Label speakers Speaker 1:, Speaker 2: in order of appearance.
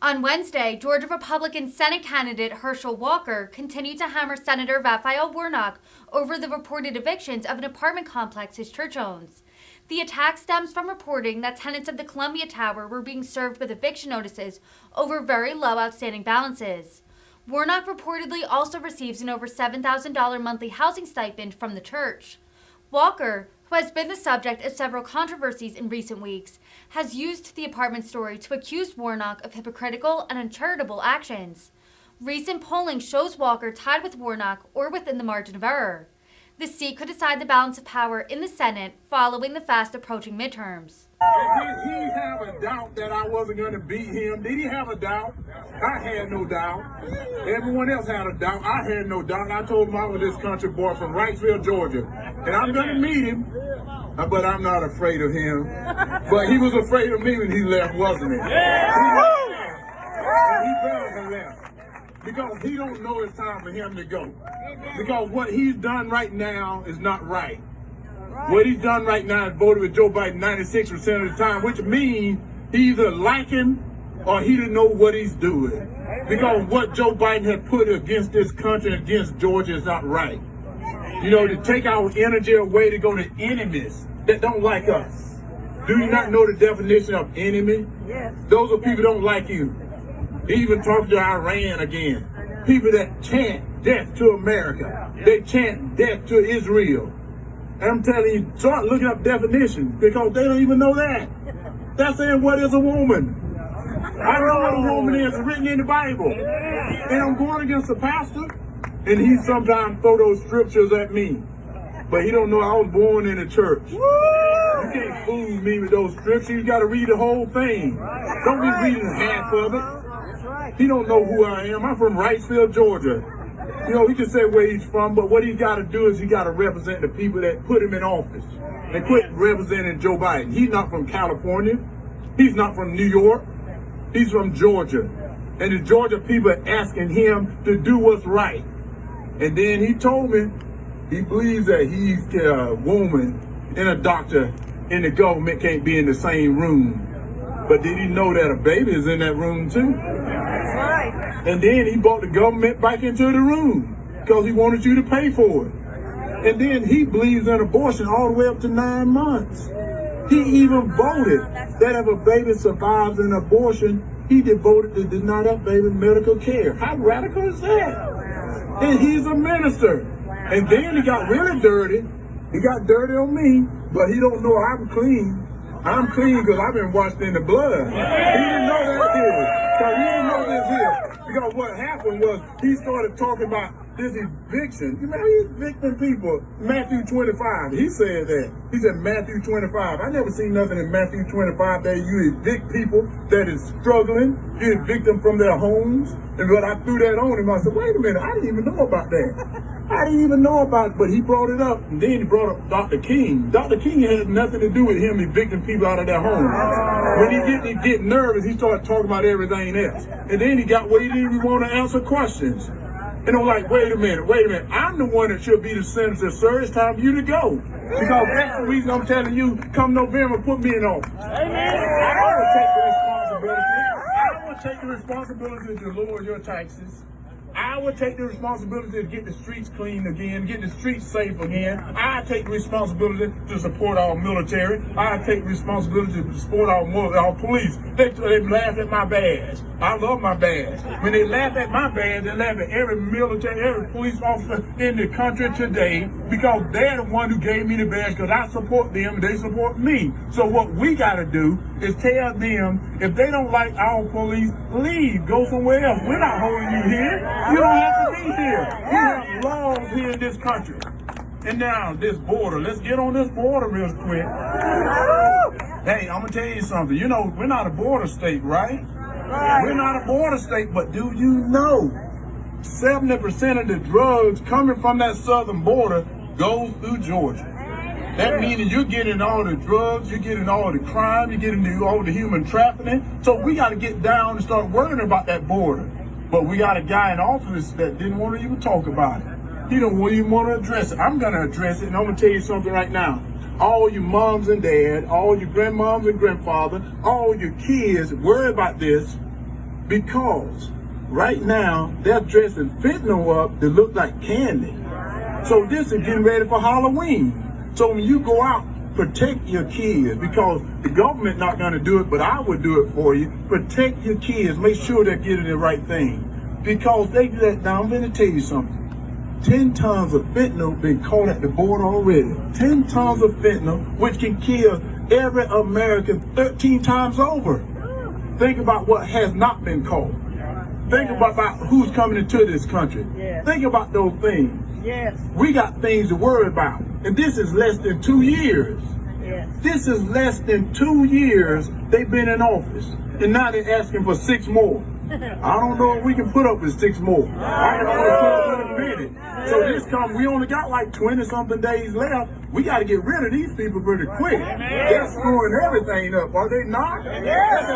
Speaker 1: On Wednesday, Georgia Republican Senate candidate Herschel Walker continued to hammer Senator Raphael Warnock over the reported evictions of an apartment complex his church owns. The attack stems from reporting that tenants of the Columbia Tower were being served with eviction notices over very low outstanding balances. Warnock reportedly also receives an over $7,000 monthly housing stipend from the church. Walker, who has been the subject of several controversies in recent weeks, has used the apartment story to accuse Warnock of hypocritical and uncharitable actions. Recent polling shows Walker tied with Warnock or within the margin of error. The seat could decide the balance of power in the Senate following the fast-approaching midterms.
Speaker 2: Did he have a doubt that I wasn't going to beat him? Did he have a doubt? I had no doubt. Everyone else had a doubt. I had no doubt. I told him I was this country boy from Raphael, Georgia. And I'm going to meet him, but I'm not afraid of him. But he was afraid of me when he left, wasn't he? He better left. Because he don't know it's time for him to go. Because what he's done right now is not right. What he's done right now is voted with Joe Biden 96% of the time, which means he either like him or he didn't know what he's doing. Because what Joe Biden had put against this country and against Georgia is not right. You know, to take our energy away to go to enemies that don't like us. Do you not know the definition of enemy?
Speaker 3: Yes.
Speaker 2: Those are people who don't like you. He even talked to Iran again. People that chant death to America. They chant death to Israel. And I'm telling you, start looking up definitions because they don't even know that. That's saying what is a woman. I know what a woman is. It's written in the Bible. And I'm going against the pastor, and he sometimes throw those scriptures at me. But he don't know I was born in the church. You can't fool me with those scriptures. You got to read the whole thing. Don't be reading half of it. He don't know who I am. I'm from Raphael, Georgia. You know, he can say where he's from, but what he's got to do is he got to represent the people that put him in office. And quit representing Joe Biden. He's not from California. He's not from New York. He's from Georgia. And the Georgia people are asking him to do what's right. And then he told me he believes that he's a woman and a doctor and the government can't be in the same room. But did he know that a baby is in that room too?
Speaker 3: That's right.
Speaker 2: And then he brought the government back into the room because he wanted you to pay for it. And then he believes in abortion all the way up to 9 months. He even voted that if a baby survives an abortion, he voted to deny that baby medical care. How radical is that? And he's a minister. And then he got really dirty. He got dirty on me, but he don't know I'm clean. I'm clean because I've been washed in the blood. He didn't know that here. So he didn't know this here. Because what happened was he started talking about this eviction. You know, he's evicting people. Matthew 25. He said that. He said Matthew 25. I never seen nothing in Matthew 25 that you evict people that is struggling. You evict them from their homes. And when I threw that on him, I said, wait a minute, I didn't even know about that. I didn't even know about it, but he brought it up. And then he brought up Dr. King. Dr. King had nothing to do with him evicting people out of their homes. When he get nervous, he started talking about everything else. And then he got where he didn't even want to answer questions. And I'm like, wait a minute. I'm the one that should be the senator, sir. It's time for you to go. Because that's the reason I'm telling you, come November, put me in office. I will take the responsibility to lower your taxes. I would take the responsibility to get the streets clean again, get the streets safe again. I take the responsibility to support our military. I take the responsibility to support our police. They laugh at my badge. I love my badge. When they laugh at my badge, they laugh at every military, every police officer in the country today because they're the one who gave me the badge because I support them and they support me. So what we got to do is tell them if they don't like our police, leave, go somewhere else. We're not holding you here. You don't have to be here. We have laws here in this country. And now, this border. Let's get on this border real quick. Hey, I'm going to tell you something. You know, we're not a border state, right? We're not a border state, but do you know 70% of the drugs coming from that southern border goes through Georgia? That means you're getting all the drugs, you're getting all the crime, you're getting all the human trafficking. So we got to get down and start worrying about that border. But we got a guy in office that didn't want to even talk about it. He don't even want to address it. I'm going to address it, and I'm going to tell you something right now. All you moms and dad, all your grandmoms and grandfathers, all your kids worry about this. because right now they're dressing fentanyl up to look like candy. So this is getting ready for Halloween. So when you go out, protect your kids, because the government not going to do it, but I would do it for you. Protect your kids. Make sure they're getting the right thing, because they let down. I'm going to tell you something. 10 tons of fentanyl been caught at the border already. 10 tons of fentanyl, which can kill every American 13 times over. Think about what has not been caught. Think about who's coming into this country.
Speaker 3: Yes.
Speaker 2: Think about those things.
Speaker 3: Yes.
Speaker 2: We got things to worry about. And this is less than 2 years.
Speaker 3: Yes.
Speaker 2: This is less than 2 years they've been in office. And now they're asking for 6 more. I don't know if we can put up with 6 more. I can only put up with a minute. So this come, we only got like 20 something days left. We got to get rid of these people pretty quick. They're screwing everything up, are they not?